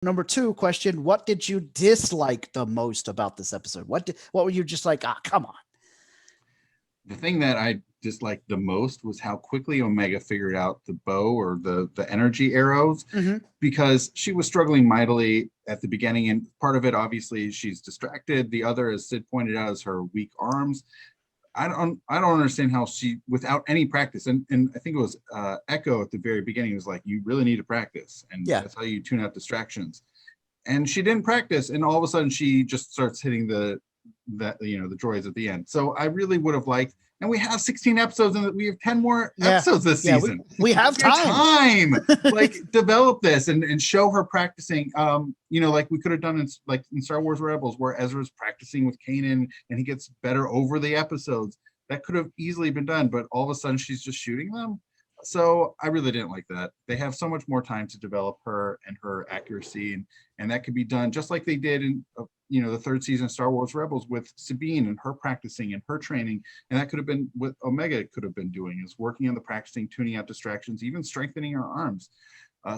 Number two question: what did you dislike the most about this episode? What were you just like? Come on. The thing that I disliked the most was how quickly Omega figured out the bow or the energy arrows, because she was struggling mightily at the beginning, and part of it obviously she's distracted. The other, as Sid pointed out, is her weak arms. I don't understand how she, without any practice, and I think it was Echo at the very beginning was like, you really need to practice, and that's how you tune out distractions. And she didn't practice, and all of a sudden she just starts hitting the droids at the end. So I really would have liked, and we have 16 episodes and we have 10 more episodes this season. We have time. Like, develop this and show her practicing. Like we could have done in Star Wars Rebels, where Ezra's practicing with Kanan and he gets better over the episodes. That could have easily been done, but all of a sudden she's just shooting them. So I really didn't like that. They have so much more time to develop her and her accuracy, and that could be done just like they did in the third season of Star Wars Rebels with Sabine and her practicing and her training. And that could have been what Omega could have been doing, is working on the practicing, tuning out distractions, even strengthening her arms.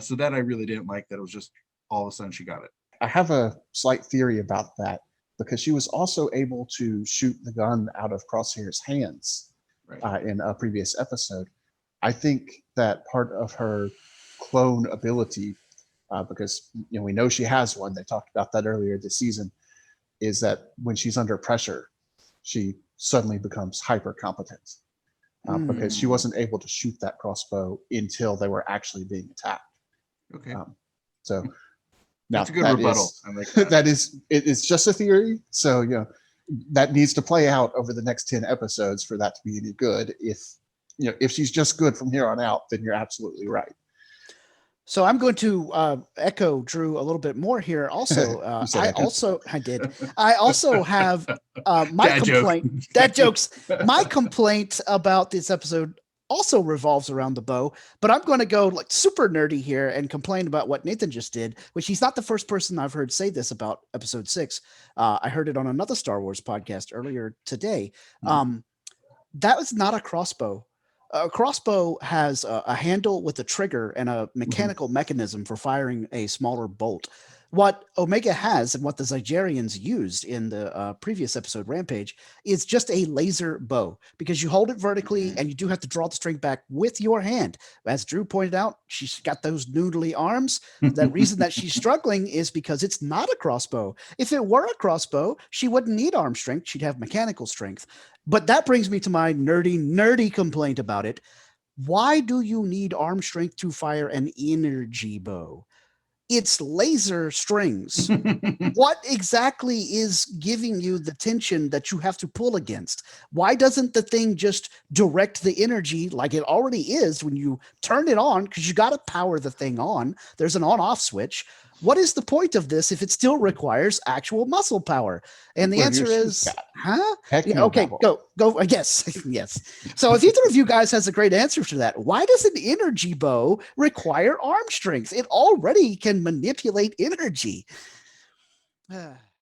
So that I really didn't like, that it was just all of a sudden she got it. I have a slight theory about that, because she was also able to shoot the gun out of Crosshair's hands in a previous episode. I think that part of her clone ability, because we know she has one, they talked about that earlier this season, is that when she's under pressure, she suddenly becomes hyper competent, because she wasn't able to shoot that crossbow until they were actually being attacked. Okay. So that's a good rebuttal. I like that. It's just a theory. So that needs to play out over the next 10 episodes for that to be any good. If she's just good from here on out, then you're absolutely right. So I'm going to echo Drew a little bit more here. Also, I also have my complaint. Dad jokes. My complaint about this episode also revolves around the bow, but I'm going to go like super nerdy here and complain about what Nathan just did, which he's not the first person I've heard say this about episode 6. I heard it on another Star Wars podcast earlier today. That was not a crossbow. A crossbow has a handle with a trigger and a mechanical mechanism for firing a smaller bolt. What Omega has, and what the Zygerrians used in the previous episode, Rampage, is just a laser bow, because you hold it vertically and you do have to draw the string back with your hand. As Drew pointed out, she's got those noodly arms. The reason that she's struggling is because it's not a crossbow. If it were a crossbow, she wouldn't need arm strength. She'd have mechanical strength. But that brings me to my nerdy complaint about it. Why do you need arm strength to fire an energy bow? It's laser strings. What exactly is giving you the tension that you have to pull against? Why doesn't the thing just direct the energy like it already is when you turn it on? Because you got to power the thing on. There's an on-off switch. What is the point of this if it still requires actual muscle power? And the answer is, okay, go. Yes, yes. So if either of you guys has a great answer to that, why does an energy bow require arm strength? It already can manipulate energy.